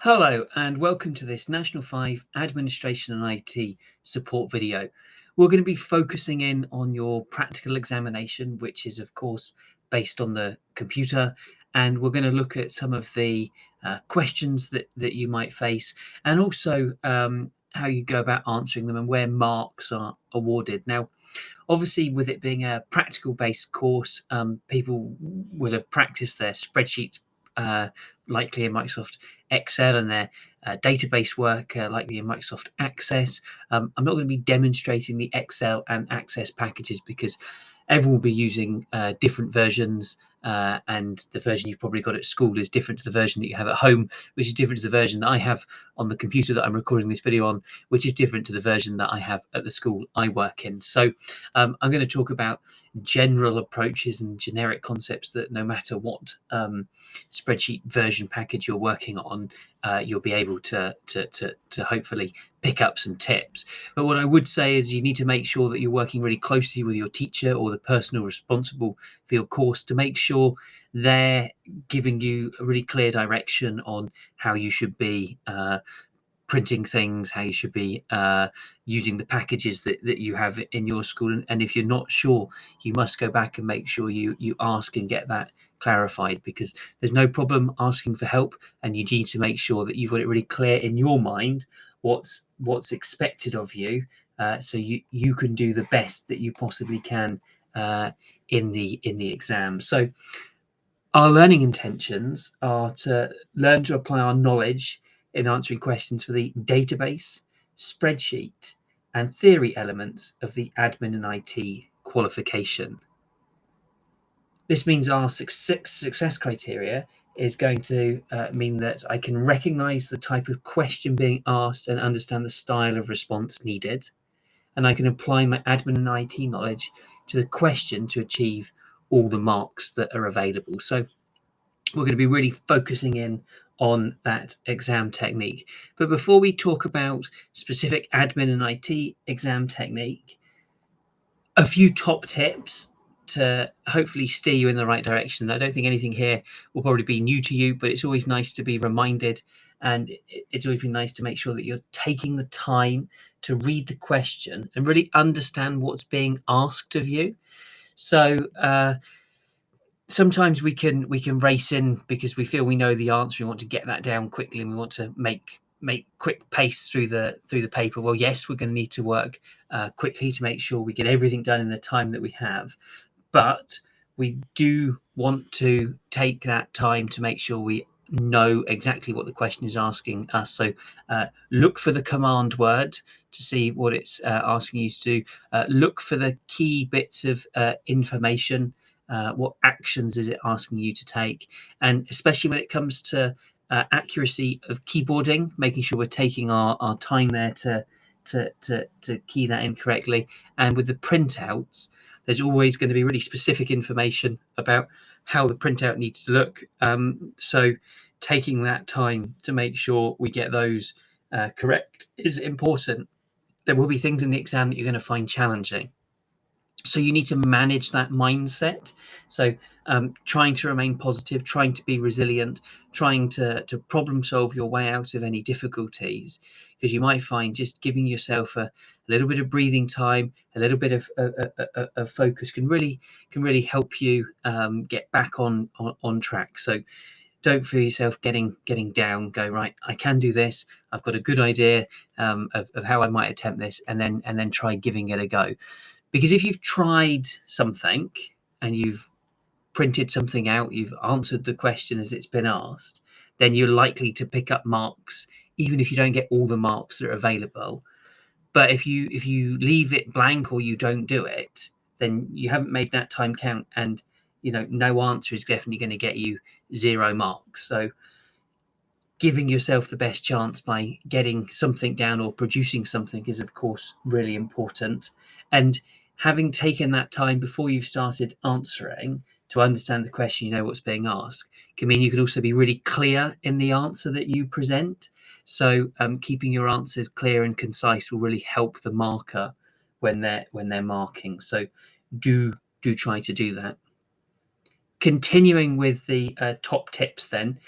Hello and welcome to this National 5 Administration and IT support video. We're going to be focusing in on your practical examination, which is of course based on the computer, and we're going to look at some of the questions that you might face, and also how you go about answering them and where marks are awarded. Now, obviously, with it being a practical based course, people will have practiced their spreadsheets, likely in Microsoft Excel, and their database work, likely in Microsoft Access. I'm not going to be demonstrating the Excel and Access packages because everyone will be using different versions, and the version you've probably got at school is different to the version that you have at home, which is different to the version that I have on the computer that I'm recording this video on, which is different to the version that I have at the school I work in. So I'm going to talk about general approaches and generic concepts that no matter what spreadsheet version package you're working on, you'll be able to hopefully pick up some tips. But what I would say is you need to make sure that you're working really closely with your teacher or the person responsible for your course to make sure they're giving you a really clear direction on how you should be printing things, how you should be using the packages that you have in your school. And if you're not sure, you must go back and make sure you ask and get that clarified, because there's no problem asking for help, and you need to make sure that you've got it really clear in your mind what's expected of you, so you can do the best that you possibly can in the exam. So our learning intentions are to learn to apply our knowledge in answering questions for the database, spreadsheet, and theory elements of the admin and IT qualification. This means our success criteria is going to mean that I can recognize the type of question being asked and understand the style of response needed. And I can apply my admin and IT knowledge to the question to achieve all the marks that are available. So we're going to be really focusing in on that exam technique. But before we talk about specific admin and IT exam technique, a few top tips to hopefully steer you in the right direction. I don't think anything here will probably be new to you, but it's always nice to be reminded, and it's always been nice to make sure that you're taking the time to read the question and really understand what's being asked of you. So sometimes we can race in because we feel we know the answer. We want to get that down quickly, and we want to make quick pace through the paper. Well, yes, we're going to need to work quickly to make sure we get everything done in the time that we have, but we do want to take that time to make sure we know exactly what the question is asking us. So look for the command word to see what it's asking you to do. Look for the key bits of information. What actions is it asking you to take? And especially when it comes to accuracy of keyboarding, making sure we're taking our time there to key that in correctly. And with the printouts, there's always going to be really specific information about how the printout needs to look. So taking that time to make sure we get those correct is important. There will be things in the exam that you're going to find challenging. So you need to manage that mindset. So trying to remain positive, trying to be resilient, trying to problem solve your way out of any difficulties, because you might find just giving yourself a little bit of breathing time, a little bit of focus can really help you get back on track. So don't feel yourself getting down. Go, right, I can do this. I've got a good idea of how I might attempt this, and then try giving it a go. Because if you've tried something and you've printed something out, you've answered the question as it's been asked, then you're likely to pick up marks, even if you don't get all the marks that are available. But if you leave it blank or you don't do it, then you haven't made that time count, and no answer is definitely going to get you 0 marks. So giving yourself the best chance by getting something down or producing something is, of course, really important. And having taken that time before you've started answering to understand the question, what's being asked, can mean you can also be really clear in the answer that you present. So keeping your answers clear and concise will really help the marker when they're marking. So do try to do that. Continuing with the top tips then,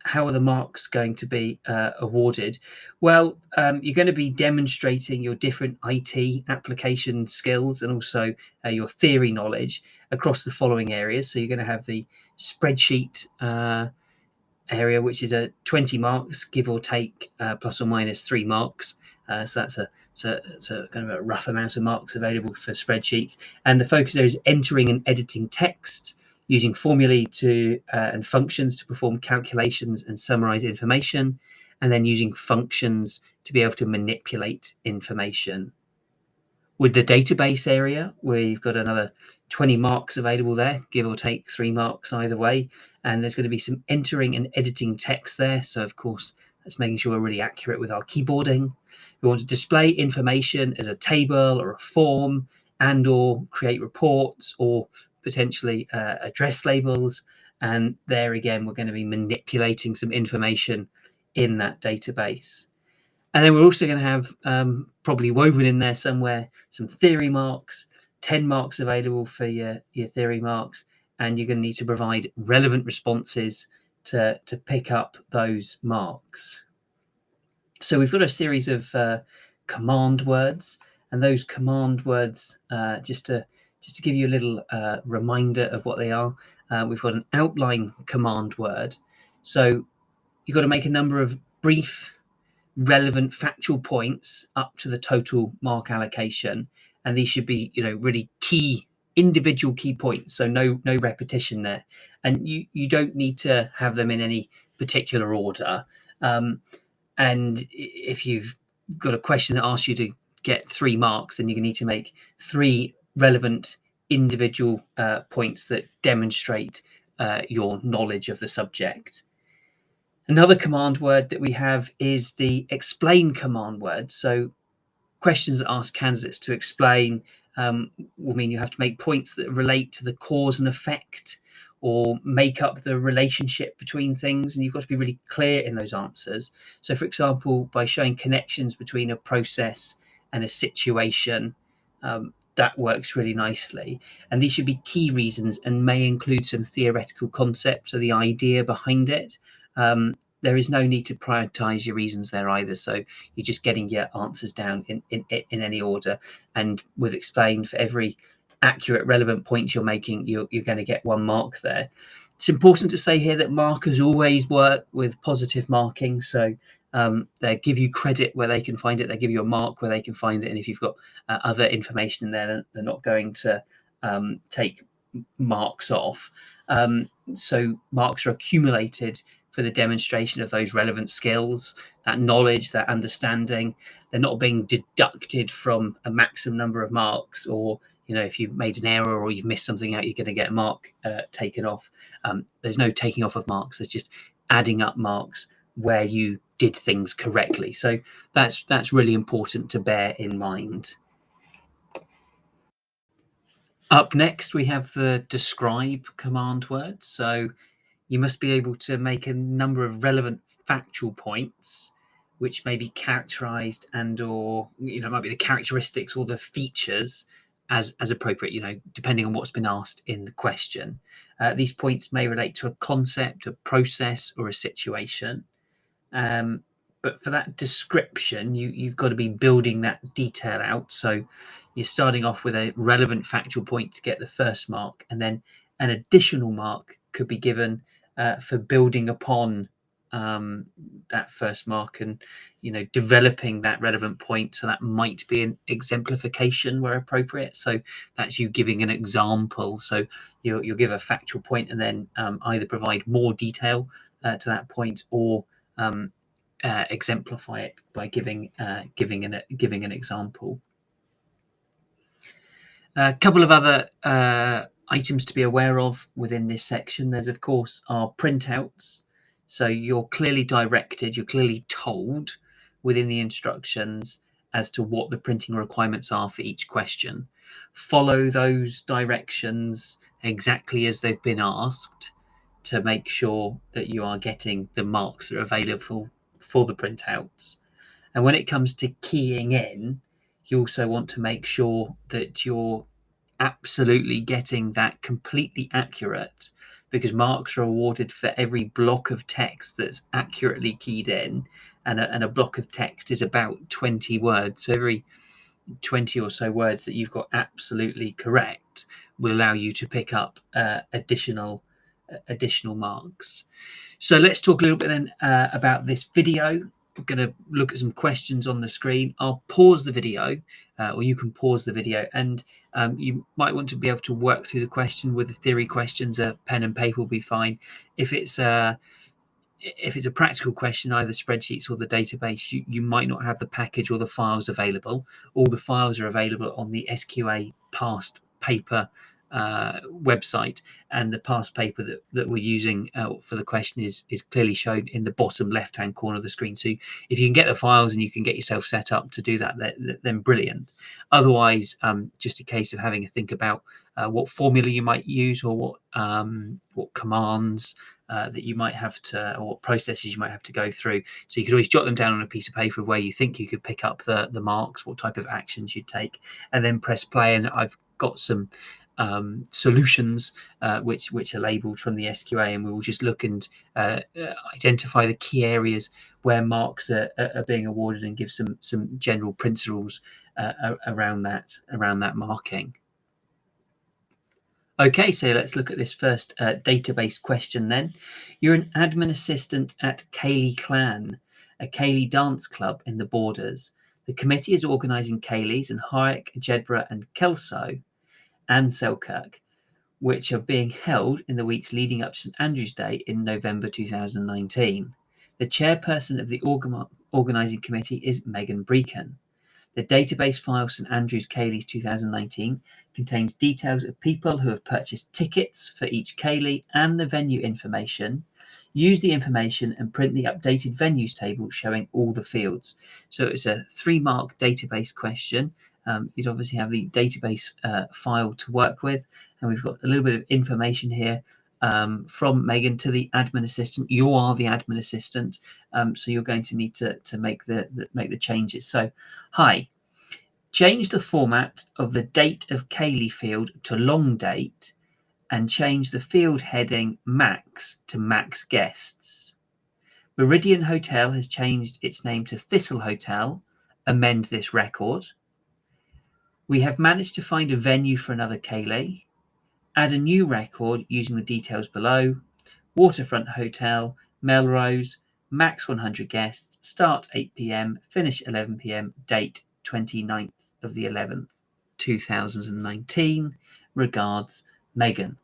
how are the marks going to be awarded? Well, you're going to be demonstrating your different IT application skills and also your theory knowledge across the following areas. So you're going to have the spreadsheet area, which is a 20 marks, give or take, plus or minus 3 marks. So that's a kind of a rough amount of marks available for spreadsheets. And the focus there is entering and editing text, using formulae and functions to perform calculations and summarize information, and then using functions to be able to manipulate information. With the database area, where you've got another 20 marks available there, give or take 3 marks either way, and there's going to be some entering and editing text there. So of course, that's making sure we're really accurate with our keyboarding. We want to display information as a table or a form, and or create reports or potentially address labels. And there again, we're going to be manipulating some information in that database. And then we're also going to have probably woven in there somewhere some theory marks, 10 marks available for your theory marks, and you're going to need to provide relevant responses to pick up those marks. So we've got a series of command words, and those command words, just to give you a little reminder of what they are, we've got an outline command word. So you've got to make a number of brief, relevant factual points up to the total mark allocation, and these should be really key individual key points, so no repetition there, and you don't need to have them in any particular order. And if you've got a question that asks you to get 3 marks, then you need to make 3 relevant individual points that demonstrate your knowledge of the subject. Another command word that we have is the explain command word. So questions that ask candidates to explain will mean you have to make points that relate to the cause and effect or make up the relationship between things, and you've got to be really clear in those answers. So for example, by showing connections between a process and a situation, that works really nicely. And these should be key reasons and may include some theoretical concepts or the idea behind it. There is no need to prioritize your reasons there either. So you're just getting your answers down in any order. And with explain, for every accurate, relevant point you're making, you're going to get 1 mark there. It's important to say here that markers always work with positive marking. So they give you credit where they can find it. They give you a mark where they can find it. And if you've got other information in there, they're not going to take marks off. So marks are accumulated for the demonstration of those relevant skills, that knowledge, that understanding. They're not being deducted from a maximum number of marks, or if you've made an error or you've missed something out, you're going to get a mark taken off. There's no taking off of marks. There's just adding up marks where you did things correctly. So that's really important to bear in mind. Up next, we have the describe command word. So you must be able to make a number of relevant factual points, which may be characterized and or might be the characteristics or the features as appropriate, depending on what's been asked in the question. These points may relate to a concept, a process, or a situation. But for that description, you've got to be building that detail out. So you're starting off with a relevant factual point to get the first mark, and then an additional mark could be given for building upon that first mark and developing that relevant point. So that might be an exemplification where appropriate. So that's you giving an example. So you'll give a factual point and then either provide more detail to that point or exemplify it by giving an example. A couple of other items to be aware of within this section. There's of course our printouts. So you're clearly directed, you're clearly told within the instructions as to what the printing requirements are for each question. Follow those directions exactly as they've been asked to make sure that you are getting the marks that are available for the printouts. And when it comes to keying in, you also want to make sure that you're absolutely getting that completely accurate, because marks are awarded for every block of text that's accurately keyed in, and a block of text is about 20 words. So every 20 or so words that you've got absolutely correct will allow you to pick up additional marks. So let's talk a little bit then about this video. We're going to look at some questions on the screen. I'll pause the video, or you can pause the video, and you might want to be able to work through the question with the theory questions. A pen and paper will be fine. If it's a practical question, either spreadsheets or the database, you might not have the package or the files available. All the files are available on the SQA past paper website, and the past paper that we're using for the question is clearly shown in the bottom left hand corner of the screen. So if you can get the files and you can get yourself set up to do that, then brilliant. Otherwise, just a case of having a think about what formula you might use, or what commands that you might have to, or what processes you might have to go through. So you could always jot them down on a piece of paper of where you think you could pick up the marks, what type of actions you'd take, and then press play. And I've got some solutions which are labeled from the SQA, and we will just look and identify the key areas where marks are being awarded, and give some general principles around that marking. Okay, so let's look at this first database question then. You're an admin assistant at Ceilidh Clan, a Ceilidh dance club in the Borders. The committee is organising Ceilidhs in RIC, Jedburgh and Kelso and Selkirk, which are being held in the weeks leading up to St Andrew's Day in November 2019. The chairperson of the organising committee is Megan Breacon. The database file St Andrews Ceilidhs 2019 contains details of people who have purchased tickets for each Ceilidh and the venue information. Use the information and print the updated venues table showing all the fields. So it's a 3-mark database question. You'd obviously have the database file to work with, and we've got a little bit of information here from Megan to the admin assistant. You are the admin assistant, so you're going to need to make the changes. So, hi, change the format of the date of Ceilidh field to long date, and change the field heading max to max guests. Meridian Hotel has changed its name to Thistle Hotel. Amend this record. We have managed to find a venue for another Ceilidh. Add a new record using the details below. Waterfront Hotel, Melrose, max 100 guests, start 8 p.m, finish 11 p.m, date 29th of the 11th, 2019. Regards, Megan.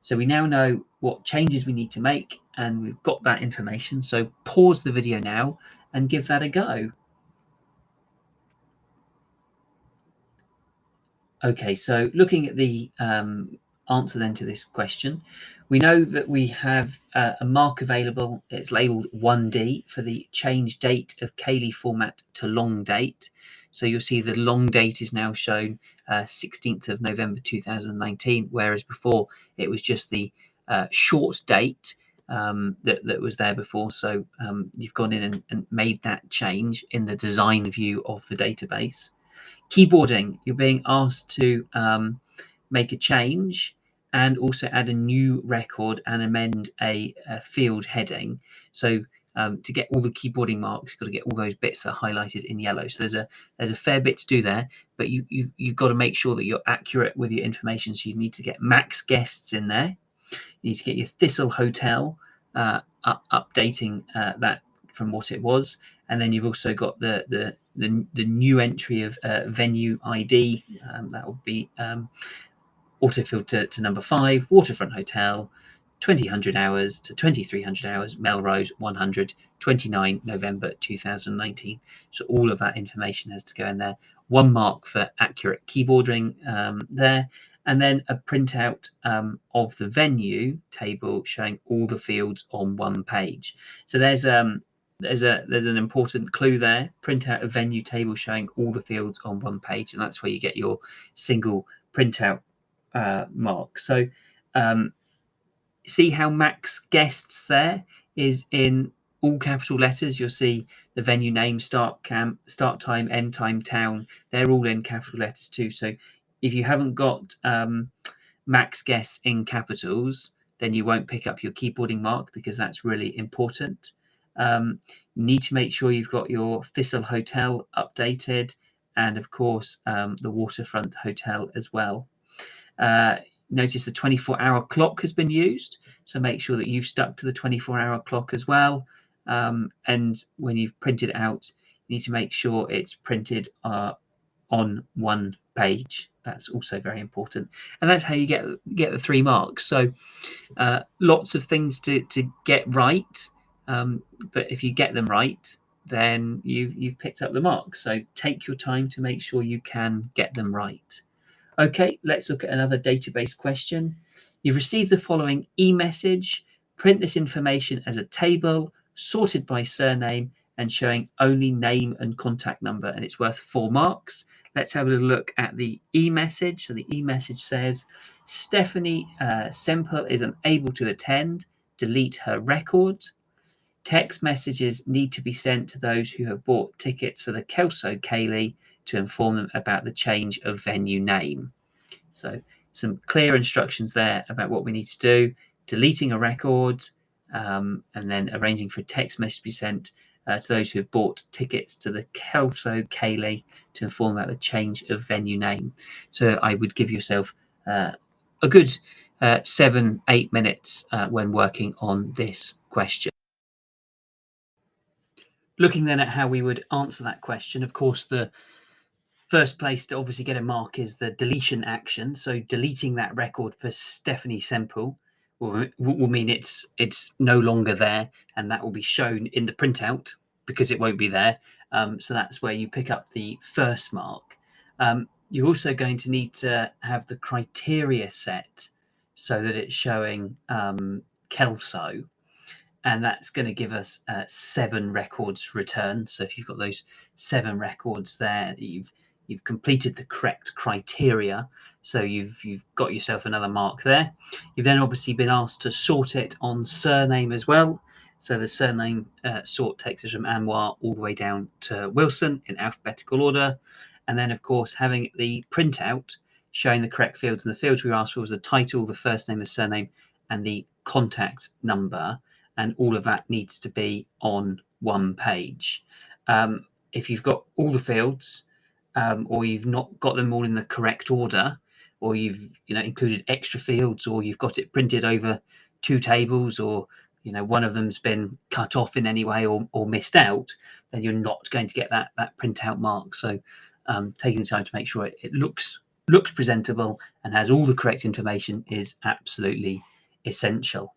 So we now know what changes we need to make, and we've got that information. So pause the video now and give that a go. Okay, so looking at the answer then to this question, we know that we have a mark available. It's labelled 1D for the change date of Ceilidh format to long date. So you'll see the long date is now shown 16th of November 2019, whereas before it was just the short date that was there before. So you've gone in and made that change in the design view of the database. Keyboarding, you're being asked to make a change and also add a new record and amend a field heading. So to get all the keyboarding marks, you've got to get all those bits that are highlighted in yellow. So there's a fair bit to do there, but you've got to make sure that you're accurate with your information. So you need to get max guests in there. You need to get your Thistle Hotel updating that from what it was, and then you've also got the new entry of venue ID. That will be autofilled to number 5, Waterfront Hotel, 2000 hours to 2300 hours, Melrose 100, 29 November 2019. So all of that information has to go in there. 1 mark for accurate keyboarding there, and then a printout of the venue table showing all the fields on 1 page. So there's an important clue there. Print out a venue table showing all the fields on 1 page, and that's where you get your single printout mark. So see how max guests there is in all capital letters. You'll see the venue name, start time, end time, town. They're all in capital letters too. So if you haven't got max guests in capitals, then you won't pick up your keyboarding mark, because that's really important. Need to make sure you've got your Thistle Hotel updated, and of course the Waterfront Hotel as well. Notice the 24-hour clock has been used, so make sure that you've stuck to the 24-hour clock as well. And when you've printed it out, you need to make sure it's printed on one page. That's also very important, and that's how you get the 3 marks. So lots of things to get right, but if you get them right, then you've picked up the marks. So take your time to make sure you can get them right. Okay, let's look at another database question. You've received the following e-message. Print this information as a table, sorted by surname and showing only name and contact number, and it's worth 4 marks. Let's have a little look at the e-message. So the e-message says, Stephanie Semple is unable to attend. Delete her record. Text messages need to be sent to those who have bought tickets for the Kelso Ceilidh to inform them about the change of venue name. So some clear instructions there about what we need to do: deleting a record, and then arranging for a text message to be sent to those who have bought tickets to the Kelso Ceilidh to inform about the change of venue name. So I would give yourself a good 7-8 minutes when working on this question. Looking then at how we would answer that question, of course, the first place to obviously get a mark is the deletion action. So deleting that record for Stephanie Semple will mean it's no longer there, and that will be shown in the printout because it won't be there. So that's where you pick up the first mark. You're also going to need to have the criteria set so that it's showing Kelso. And that's going to give us 7 records returned. So if you've got those 7 records there, you've completed the correct criteria. So you've got yourself another mark there. You've then obviously been asked to sort it on surname as well. So the surname sort takes us from Anwar all the way down to Wilson in alphabetical order. And then, of course, having the printout showing the correct fields. And the fields we were asked for was the title, the first name, the surname, and the contact number. And all of that needs to be on one page. If you've got all the fields, or you've not got them all in the correct order, or you've included extra fields, or you've got it printed over 2 tables, or one of them's been cut off in any way or missed out, then you're not going to get that printout mark. So taking the time to make sure it looks presentable and has all the correct information is absolutely essential.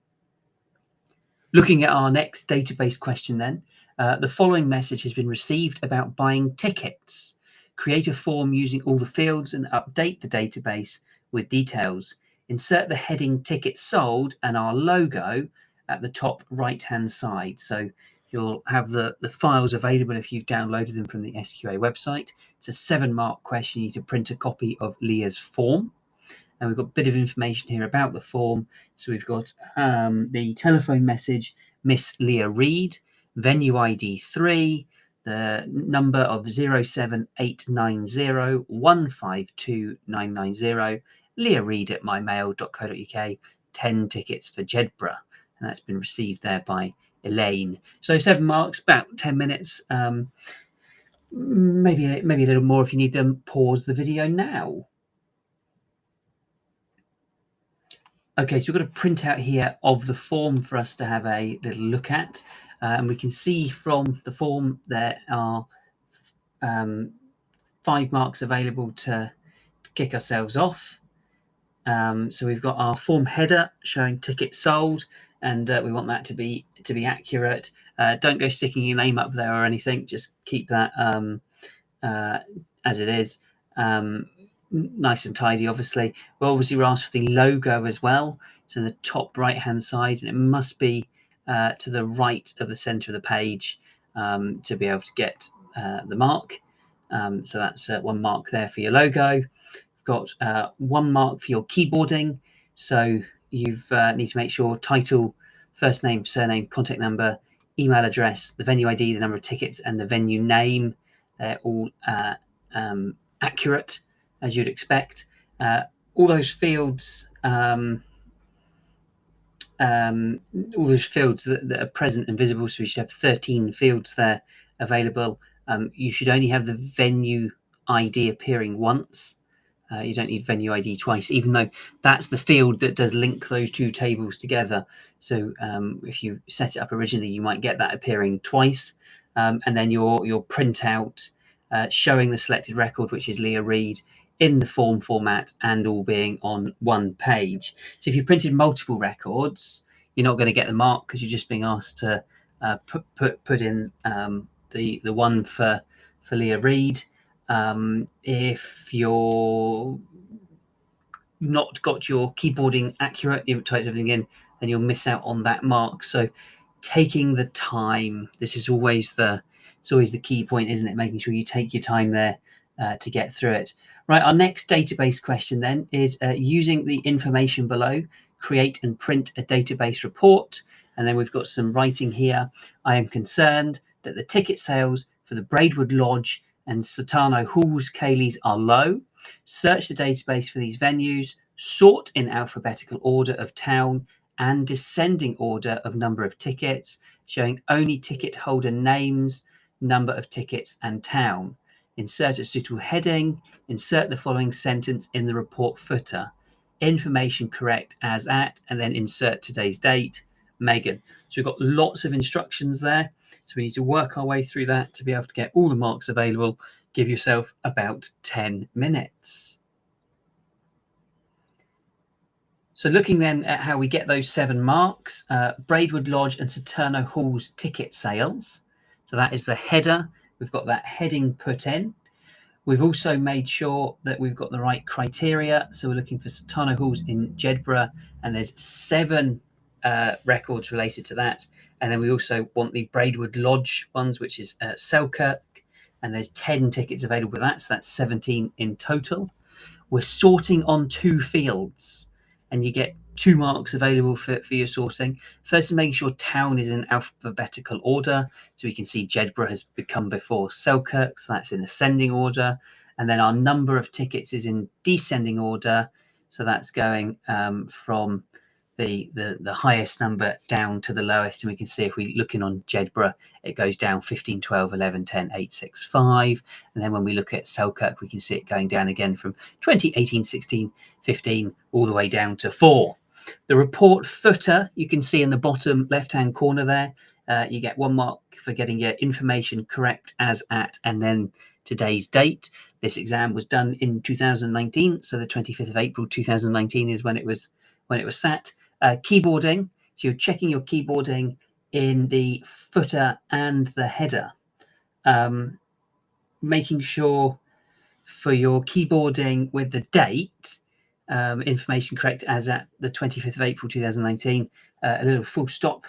Looking at our next database question then, the following message has been received about buying tickets. Create a form using all the fields and update the database with details. Insert the heading tickets sold and our logo at the top right-hand side. So you'll have the files available if you've downloaded them from the SQA website. It's a 7-mark question. You need to print a copy of Leah's form. And we've got a bit of information here about the form. So we've got the telephone message, Miss Leah Reid, venue ID 3, the number of 07890152990, Leah Reid at mymail.co.uk, 10 tickets for Jedburgh. And that's been received there by Elaine. So 7 marks, about 10 minutes. Maybe a little more if you need them. Pause the video now. Okay, so we've got a printout here of the form for us to have a little look at. And we can see from the form there are 5 marks available to kick ourselves off. So we've got our form header showing tickets sold, and we want that to be accurate. Don't go sticking your name up there or anything. Just keep that as it is. Nice and tidy, obviously. We're asked for the logo as well. So the top right-hand side, and it must be to the right of the center of the page to be able to get the mark. So that's 1 mark there for your logo. We've got 1 mark for your keyboarding. So you've need to make sure title, first name, surname, contact number, email address, the venue ID, the number of tickets, and the venue name. They're all accurate, as you'd expect. All those fields all those fields that are present and visible. So we should have 13 fields there available. You should only have the venue ID appearing once. You don't need venue ID twice, even though that's the field that does link those two tables together. So if you set it up originally, you might get that appearing twice. And then your printout showing the selected record, which is Leah Reid, in the form format and all being on one page. So if you printed multiple records, you're not going to get the mark because you're just being asked to put in the one for Leah Reid. If you're not got your keyboarding accurate, you haven't typed everything in, then you'll miss out on that mark. So taking the time, this is always the key point, isn't it? Making sure you take your time there to get through it. Right, our next database question then is using the information below, create and print a database report. And then we've got some writing here. I am concerned that the ticket sales for the Braidwood Lodge and Satano Halls Cayleys are low. Search the database for these venues, sort in alphabetical order of town and descending order of number of tickets, showing only ticket holder names, number of tickets and town. Insert a suitable heading, insert the following sentence in the report footer. Information correct as at, and then insert today's date, Megan. So we've got lots of instructions there. So we need to work our way through that to be able to get all the marks available. Give yourself about 10 minutes. So looking then at how we get those 7 marks, Braidwood Lodge and Saturno Hall's ticket sales. So that is the header. We've got that heading put in. We've also made sure that we've got the right criteria. So we're looking for Saturno Halls in Jedburgh, and there's 7 records related to that. And then we also want the Braidwood Lodge ones, which is Selkirk, and there's 10 tickets available with that. So that's 17 in total. We're sorting on 2 fields, and you get 2 marks available for your sorting. First, making sure town is in alphabetical order. So we can see Jedburgh has become before Selkirk, so that's in ascending order. And then our number of tickets is in descending order. So that's going from the highest number down to the lowest. And we can see if we look in on Jedburgh, it goes down 15, 12, 11, 10, 8, 6, 5. And then when we look at Selkirk, we can see it going down again from 20, 18, 16, 15, all the way down to 4. The report footer, you can see in the bottom left-hand corner there, you get 1 mark for getting your information correct as at, and then today's date. This exam was done in 2019, so the 25th of April 2019 is when it was sat. Keyboarding, so you're checking your keyboarding in the footer and the header. Making sure for your keyboarding with the date, information correct as at the 25th of April 2019, a little full stop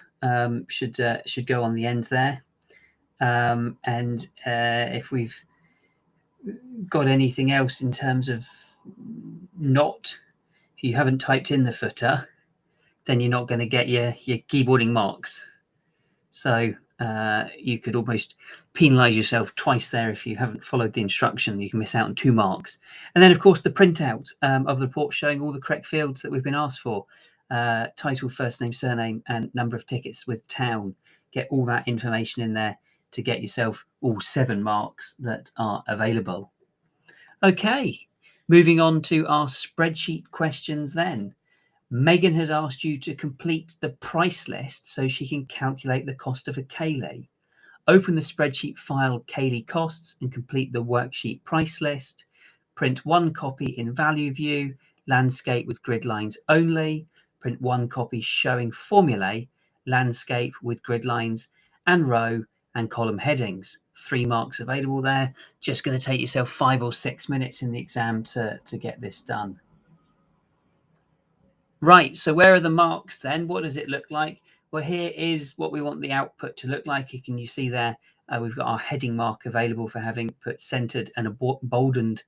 should go on the end there. And if we've got anything else in terms of if you haven't typed in the footer, then you're not going to get your keyboarding marks. So you could almost penalise yourself twice there if you haven't followed the instruction. You can miss out on 2 marks. And then, of course, the printout of the report showing all the correct fields that we've been asked for. Title, first name, surname, and number of tickets with town. Get all that information in there to get yourself all 7 marks that are available. Okay, moving on to our spreadsheet questions then. Megan has asked you to complete the price list so she can calculate the cost of a Cayley. Open the spreadsheet file Cayley costs and complete the worksheet price list. Print 1 copy in value view, landscape with grid lines only. Print 1 copy showing formulae, landscape with grid lines, and row and column headings. 3 marks available there. Just going to take yourself 5 or 6 minutes in the exam to get this done. Right, so where are the marks then? What does it look like? Well, here is what we want the output to look like. Can you see there? We've got our heading mark available for having put centered and boldened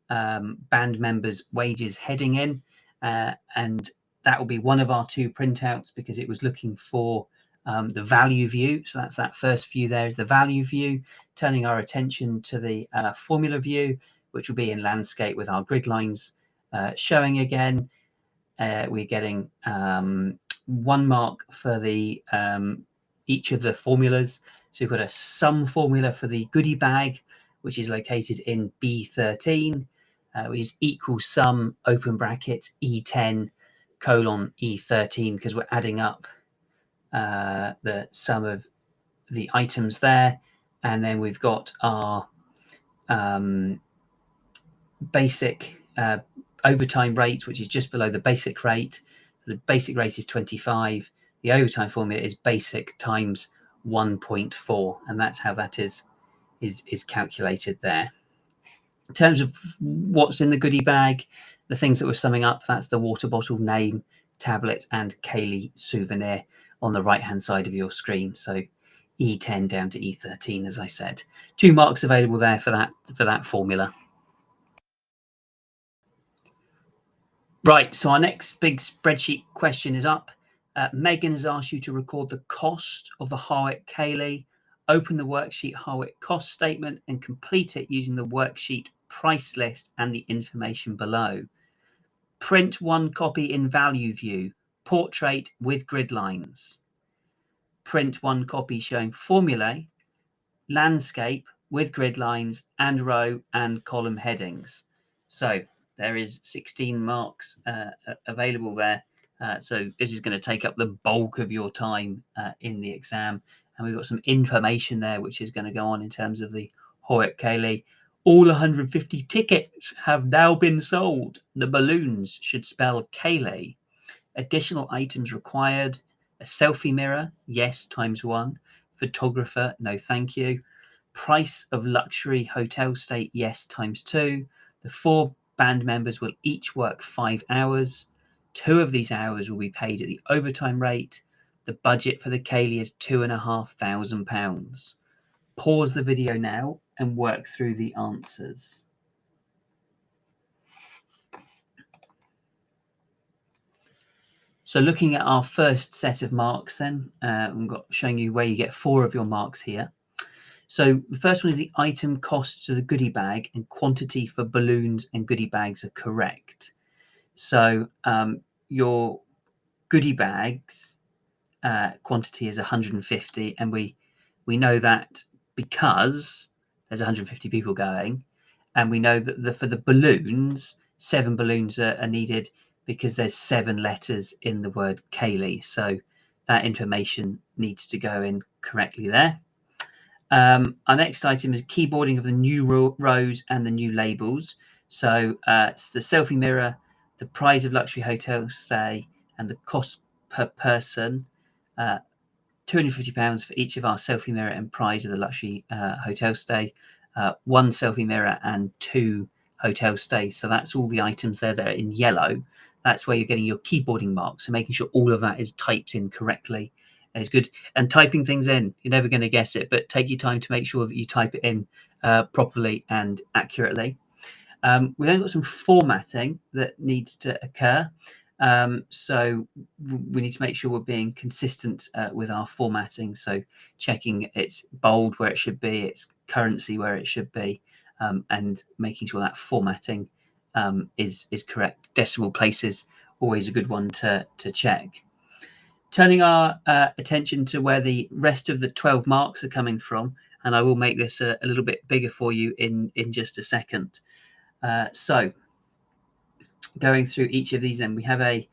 band members' wages heading in. And that will be one of our 2 printouts because it was looking for the value view. So that's that first view there is the value view, turning our attention to the formula view, which will be in landscape with our grid lines showing again. We're getting 1 1 mark for the each of the formulas. So you've got a sum formula for the goodie bag, which is located in B13, which is equal sum, open brackets, E10 colon E13, because we're adding up the sum of the items there. And then we've got our basic overtime rate, which is just below the basic rate. So the basic rate is 25. The overtime formula is basic times 1.4, and that's how that is calculated there. In terms of what's in the goodie bag, the things that we're summing up, that's the water bottle, name, tablet, and Kaylee souvenir on the right-hand side of your screen. So E10 down to E13, as I said. 2 marks available there for that formula. Right, so our next big spreadsheet question is up. Megan has asked you to record the cost of the Harwick Kaylee, open the worksheet Harwick cost statement, and complete it using the worksheet price list and the information below. Print 1 copy in value view, portrait with grid lines. Print 1 copy showing formulae, landscape with grid lines, and row and column headings. So there is 16 marks available there. So this is going to take up the bulk of your time in the exam. And we've got some information there which is going to go on in terms of the Harwick Kaylee. All 150 tickets have now been sold. The balloons should spell Kaylee. Additional items required. A selfie mirror, yes, ×1. Photographer, no thank you. Price of luxury hotel stay, yes, ×2. The 4 band members will each work 5 hours. 2 of these hours will be paid at the overtime rate. The budget for the Kaylee is £2,500. Pause the video now and work through the answers. So looking at our first set of marks then, I'm showing you where you get 4 of your marks here. So the first one is the item cost to the goodie bag and quantity for balloons and goodie bags are correct. So your goodie bags quantity is 150, and we know that because there's 150 people going, and we know that for the balloons, 7 balloons are needed because there's 7 letters in the word Kaylee. So that information needs to go in correctly there. Our next item is keyboarding of the new rows and the new labels. So it's the selfie mirror, the price of luxury hotel stay, and the cost per person. £250 for each of our selfie mirror and prize of the luxury hotel stay. 1 selfie mirror and 2 hotel stays. So that's all the items there that are in yellow. That's where you're getting your keyboarding marks. So making sure all of that is typed in correctly is good. And typing things in, you're never going to guess it, but take your time to make sure that you type it in properly and accurately. We've then got some formatting that needs to occur. So we need to make sure we're being consistent with our formatting. So checking it's bold where it should be, it's currency where it should be, and making sure that formatting is correct. Decimal places, always a good one to check. Turning our attention to where the rest of the 12 marks are coming from, and I will make this a little bit bigger for you in just a second. So going through each of these, then we have a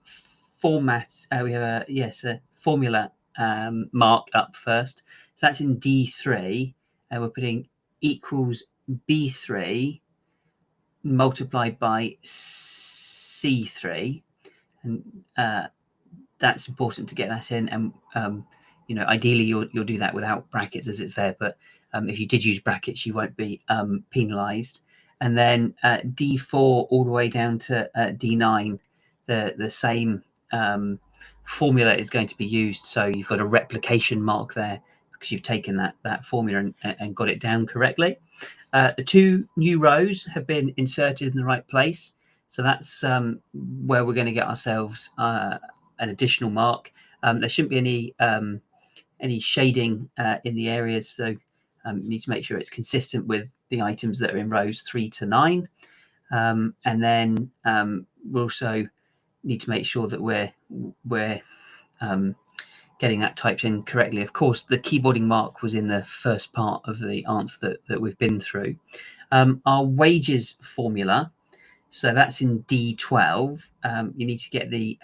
format. We have a formula mark up first. So that's in D3, and we're putting equals B3 multiplied by C3, and that's important to get that in. And ideally you'll do that without brackets as it's there. But if you did use brackets, you won't be penalised. And then D4 all the way down to D9, the same formula is going to be used. So you've got a replication mark there because you've taken that formula and got it down correctly. The 2 new rows have been inserted in the right place. So that's where we're going to get ourselves an additional mark. There shouldn't be any shading in the areas. So you need to make sure it's consistent with the items that are in rows 3 to 9. And then we're also need to make sure that we're getting that typed in correctly. Of course, the keyboarding mark was in the first part of the answer that we've been through. Our wages formula, so that's in D12. You need to get the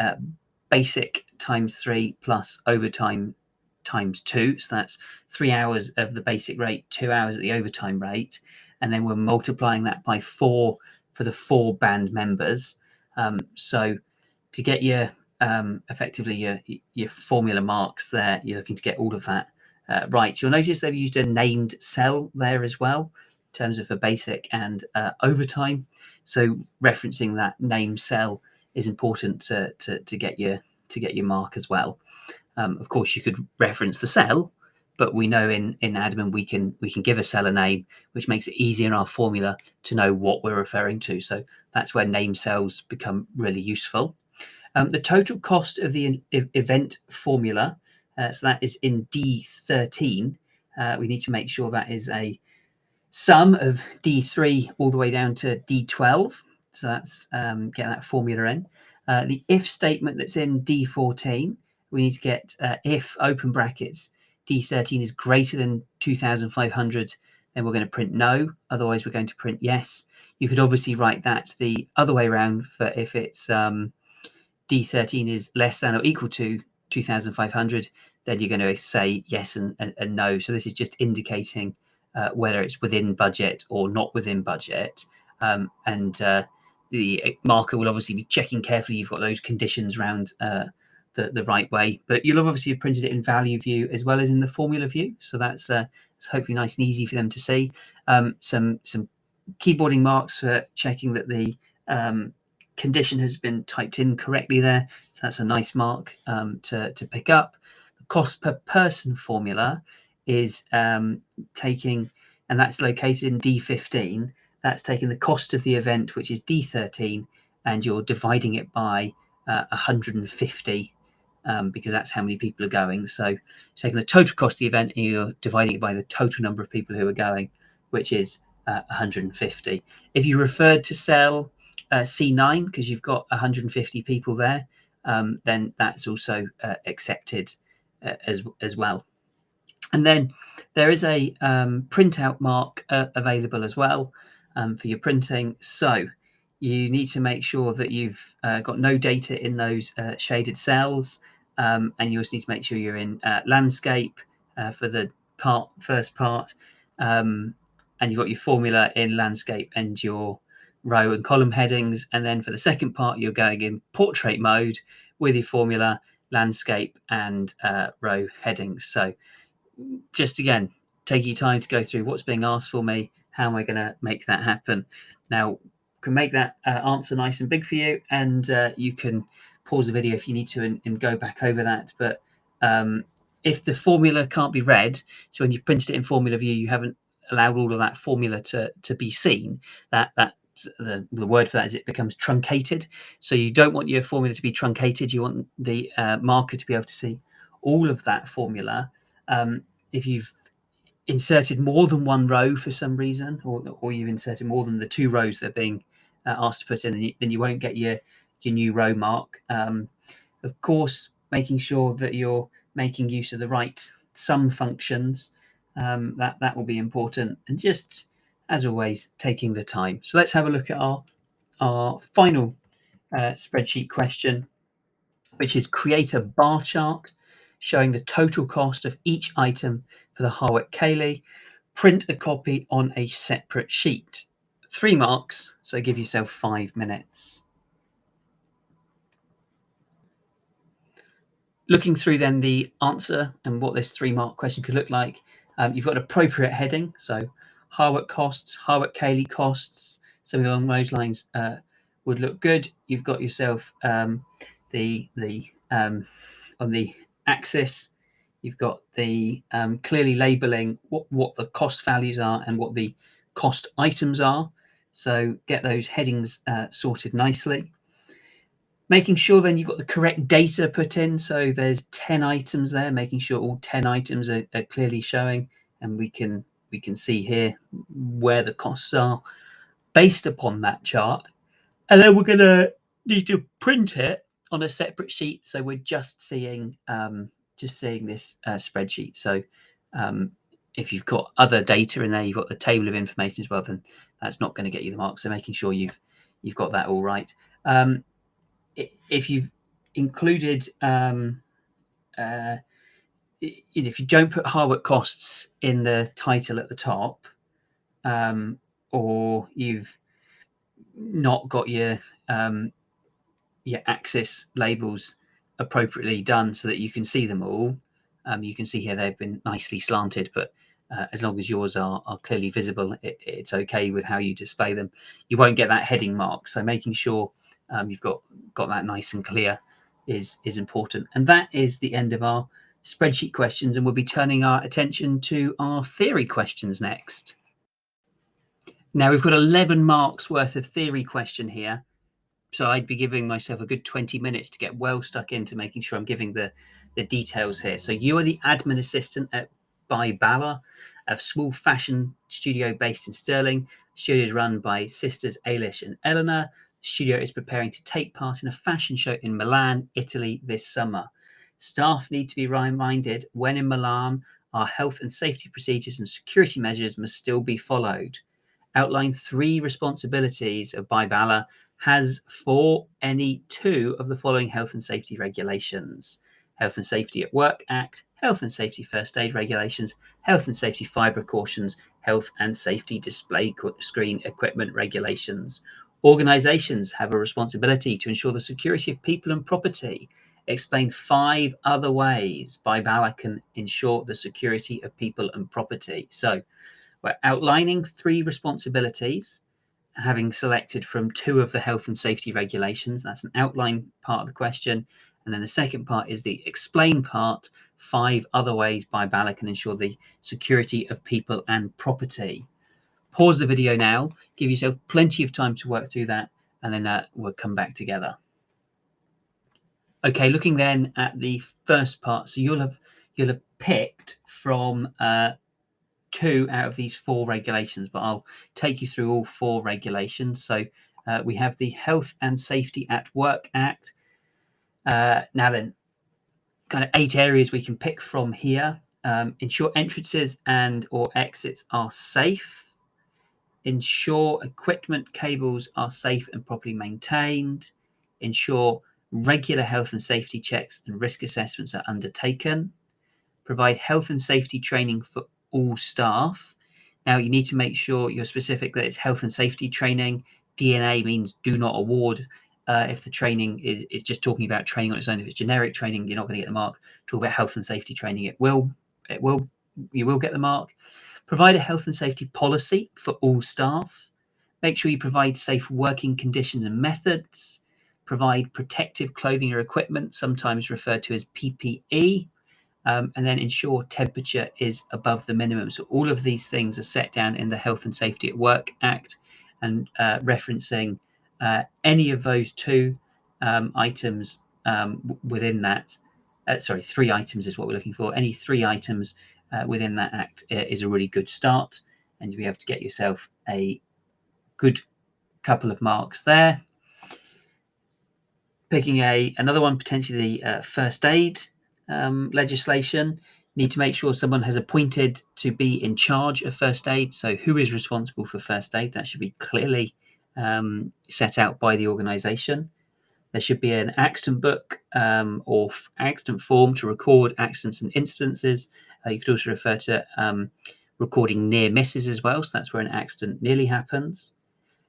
basic times 3 plus overtime times 2. So that's 3 hours of the basic rate, 2 hours at the overtime rate. And then we're multiplying that by 4 for the 4 band members. So to get your effectively your formula marks there, you're looking to get all of that right. You'll notice they've used a named cell there as well in terms of the basic and overtime. So referencing that named cell is important to get your mark as well. Of course, you could reference the cell, but we know in admin we can give a cell a name, which makes it easier in our formula to know what we're referring to. So that's where name cells become really useful. The total cost of the event formula, so that is in D13. We need to make sure that is a sum of D3 all the way down to D12. So that's get that formula in. The if statement that's in D14, we need to get if open brackets D13 is greater than 2,500, then we're going to print no. Otherwise, we're going to print yes. You could obviously write that the other way around for if it's D13 is less than or equal to 2,500, then you're going to say yes and no. So this is just indicating whether it's within budget or not within budget. The marker will obviously be checking carefully you've got those conditions around the right way. But you'll obviously have printed it in value view as well as in the formula view. So that's hopefully nice and easy for them to see. Some keyboarding marks for checking that the condition has been typed in correctly there. So that's a nice mark to pick up. The cost per person formula is taking, and that's located in D15. That's taking the cost of the event, which is D13, and you're dividing it by 150 because that's how many people are going. So taking the total cost of the event and you're dividing it by the total number of people who are going, which is 150. If you referred to cell C9 because you've got 150 people there, then that's also accepted as well. And then there is a printout mark available as well for your printing. So you need to make sure that you've got no data in those shaded cells, and you also need to make sure you're in landscape for the first part, and you've got your formula in landscape and your row and column headings. And then for the second part, you're going in portrait mode with your formula, landscape, and row headings. So just again, take your time to go through what's being asked for me. How am I going to make that happen? Now, can make that answer nice and big for you, and you can pause the video if you need to and go back over that. But if the formula can't be read, so when you've printed it in formula view, you haven't allowed all of that formula to be seen, that the word for that is it becomes truncated. So you don't want your formula to be truncated. You want the marker to be able to see all of that formula. If you've inserted more than one row for some reason, or you've inserted more than the 2 rows that are being asked to put in, then you won't get your new row mark. Of course, making sure that you're making use of the right sum functions, that will be important. And just, as always, taking the time. So let's have a look at our final spreadsheet question, which is create a bar chart showing the total cost of each item for the Harwick Cayley. Print a copy on a separate sheet. 3 marks, so give yourself 5 minutes. Looking through then the answer and what this 3-mark question could look like, you've got an appropriate heading. So Harwick costs, Harwick Cayley costs, something along those lines would look good. You've got yourself the on the axis, you've got the clearly labeling what the cost values are and what the cost items are. So get those headings sorted nicely. Making sure then you've got the correct data put in. So there's 10 items there, making sure all 10 items are clearly showing, and we can see here where the costs are based upon that chart. And then we're going to need to print it on a separate sheet, so we're just seeing this spreadsheet. So if you've got other data in there, you've got the table of information as well, then that's not going to get you the mark. So making sure you've got that all right. If you've included if you don't put hard work costs in the title at the top, or you've not got your axis labels appropriately done so that you can see them all, you can see here they've been nicely slanted, but as long as yours are clearly visible, it's okay with how you display them. You won't get that heading mark, so making sure you've got that nice and clear is important. And that is the end of our spreadsheet questions, and we'll be turning our attention to our theory questions next. Now we've got 11 marks worth of theory question here, so I'd be giving myself a good 20 minutes to get well stuck into making sure I'm giving the details here. So you are the admin assistant at By Bala, a small fashion studio based in Stirling. The studio is run by sisters Ailish and Eleanor. The studio is preparing to take part in a fashion show in Milan, Italy this summer. Staff need to be reminded when in Milan, our health and safety procedures and security measures must still be followed. Outline 3 responsibilities of By Bala has for any 2 of the following health and safety regulations: Health and Safety at Work Act, Health and Safety First Aid Regulations, Health and Safety Fire Precautions, Health and Safety Display Screen Equipment Regulations. Organisations have a responsibility to ensure the security of people and property. Explain 5 other ways By Bala can ensure the security of people and property. So we're outlining 3 responsibilities, having selected from 2 of the health and safety regulations. That's an outline part of the question. And then the second part is the explain part, 5 other ways By Bala can ensure the security of people and property. Pause the video now, give yourself plenty of time to work through that, and then we'll come back together. Okay, looking then at the first part. So you'll have picked from 2 out of these 4 regulations, but I'll take you through all 4 regulations. So we have the Health and Safety at Work Act. Now then, kind of 8 areas we can pick from here. Ensure entrances and or exits are safe. Ensure equipment cables are safe and properly maintained. Ensure regular health and safety checks and risk assessments are undertaken. Provide health and safety training for all staff. Now you need to make sure you're specific that it's health and safety training. DNA means do not award. If the training is just talking about training on its own, if it's generic training, you're not going to get the mark. Talk about health and safety training, you will get the mark. Provide a health and safety policy for all staff. Make sure you provide safe working conditions and methods. Provide protective clothing or equipment, sometimes referred to as PPE. And then ensure temperature is above the minimum. So all of these things are set down in the Health and Safety at Work Act, and referencing any of those 2 items within that. 3 items is what we're looking for. Any 3 items within that act is a really good start, and you'll be able to get yourself a good couple of marks there. Picking another one, potentially first aid legislation. Need to make sure someone has appointed to be in charge of first aid. So who is responsible for first aid? That should be clearly set out by the organisation. There should be an accident book or accident form to record accidents and instances. You could also refer to recording near misses as well. So that's where an accident nearly happens.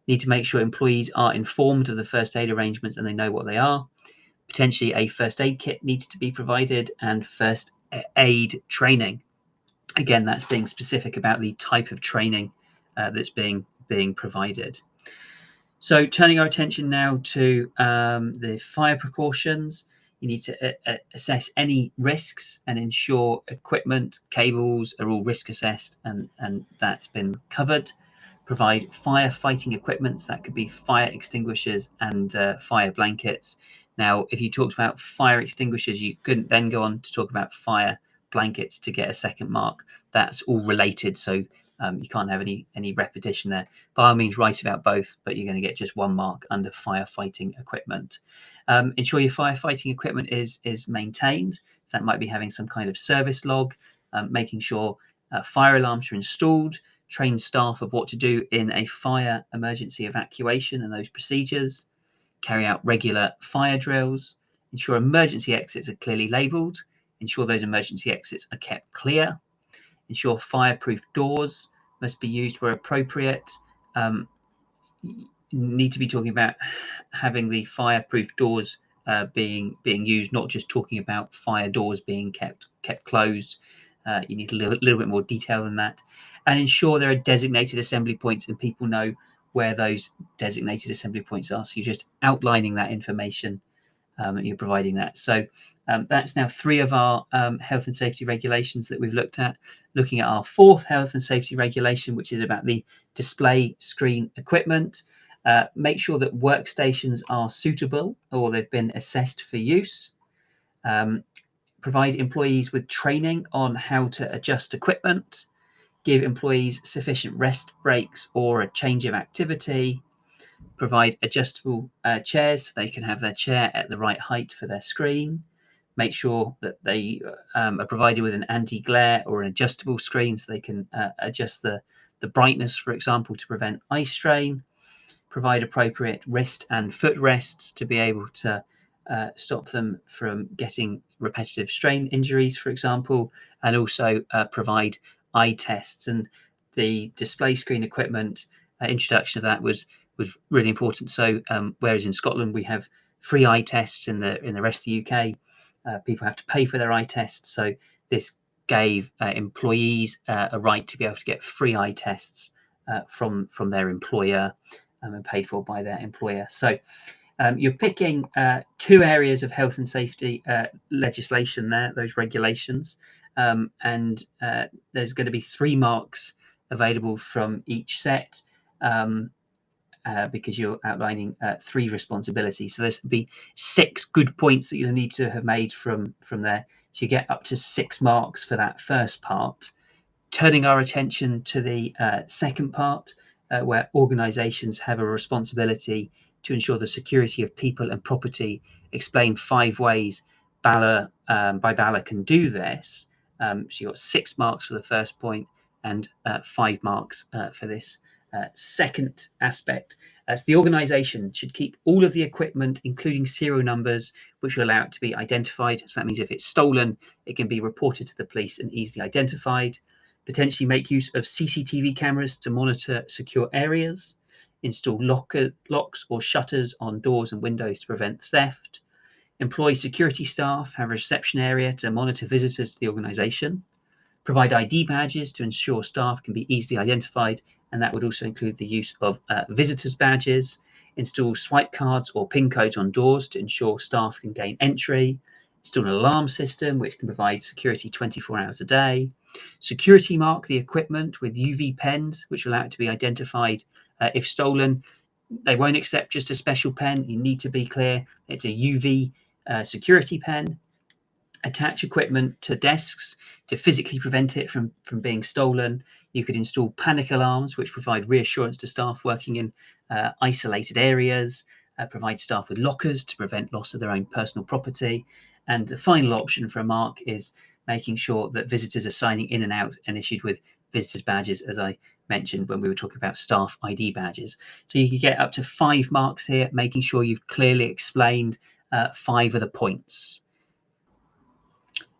Need to make sure employees are informed of the first aid arrangements and they know what they are. Potentially a first aid kit needs to be provided, and first aid training. Again, that's being specific about the type of training that's being provided. So turning our attention now to the fire precautions. You need to assess any risks and ensure equipment, cables are all risk assessed, and that's been covered. Provide firefighting equipment. That could be fire extinguishers and fire blankets. Now, if you talked about fire extinguishers, you couldn't then go on to talk about fire blankets to get a second mark. That's all related. So You can't have any repetition there. By all means, write about both, but you're going to get just 1 mark under firefighting equipment. Ensure your firefighting equipment is maintained. So that might be having some kind of service log, making sure fire alarms are installed, train staff of what to do in a fire emergency evacuation and those procedures, carry out regular fire drills, ensure emergency exits are clearly labelled, ensure those emergency exits are kept clear, ensure fireproof doors must be used where appropriate. Need to be talking about having the fireproof doors being used, not just talking about fire doors being kept closed. You need a little bit more detail than that, and ensure there are designated assembly points and people know where those designated assembly points are. So you're just outlining that information and you're providing that. So that's now 3 of our health and safety regulations that we've looked at. Looking at our 4th health and safety regulation, which is about the display screen equipment. Make sure that workstations are suitable or they've been assessed for use. Provide employees with training on how to adjust equipment. Give employees sufficient rest breaks or a change of activity. Provide adjustable chairs so they can have their chair at the right height for their screen. Make sure that they are provided with an anti-glare or an adjustable screen so they can adjust the brightness, for example, to prevent eye strain. Provide appropriate wrist and foot rests to be able to stop them from getting repetitive strain injuries, for example, and also provide eye tests. And the display screen equipment introduction of that was really important. So whereas in Scotland we have free eye tests, in the rest of the UK people have to pay for their eye tests. So this gave employees a right to be able to get free eye tests from their employer and paid for by their employer. So you're picking 2 areas of health and safety legislation there, those regulations, and there's going to be 3 marks available from each set because you're outlining 3 responsibilities. So there's going to be 6 good points that you'll need to have made from there. So you get up to 6 marks for that first part. Turning our attention to the second part, where organisations have a responsibility to ensure the security of people and property. Explain 5 ways by Bala can do this. So you've got 6 marks for the first point and 5 marks for this second aspect. So the organisation should keep all of the equipment, including serial numbers, which will allow it to be identified. So that means if it's stolen, it can be reported to the police and easily identified. Potentially make use of CCTV cameras to monitor secure areas. Install locks or shutters on doors and windows to prevent theft. Employ security staff, have a reception area to monitor visitors to the organisation. Provide ID badges to ensure staff can be easily identified, and that would also include the use of visitors badges. Install swipe cards or PIN codes on doors to ensure staff can gain entry. Install an alarm system which can provide security 24 hours a day. Security mark the equipment with UV pens, which will allow it to be identified if stolen. They won't accept just a special pen. You need to be clear it's a UV security pen. Attach equipment to desks to physically prevent it from being stolen. You could install panic alarms, which provide reassurance to staff working in isolated areas. Provide staff with lockers to prevent loss of their own personal property. And the final option for a mark is making sure that visitors are signing in and out and issued with visitors badges, as I mentioned when we were talking about staff ID badges. So you could get up to 5 marks here, making sure you've clearly explained 5 of the points.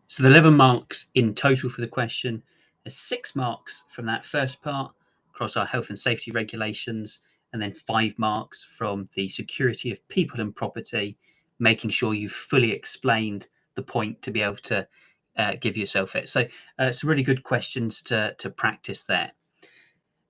So the 11 marks in total for the question. There's 6 marks from that first part across our health and safety regulations, and then 5 marks from the security of people and property, making sure you've fully explained the point to be able to give yourself it. So some really good questions to practice there.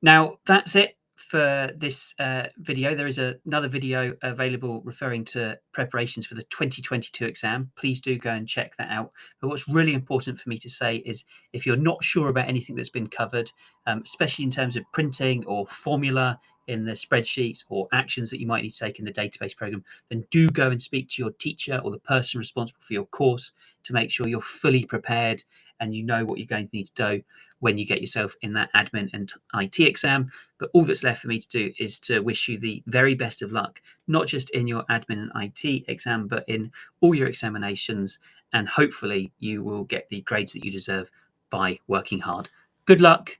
Now, that's it for this video. There is another video available referring to preparations for the 2022 exam. Please do go and check that out. But what's really important for me to say is if you're not sure about anything that's been covered, especially in terms of printing or formula in the spreadsheets or actions that you might need to take in the database program, then do go and speak to your teacher or the person responsible for your course to make sure you're fully prepared and you know what you're going to need to do when you get yourself in that admin and IT exam. But all that's left for me to do is to wish you the very best of luck, not just in your admin and IT exam, but in all your examinations. And hopefully you will get the grades that you deserve by working hard. Good luck.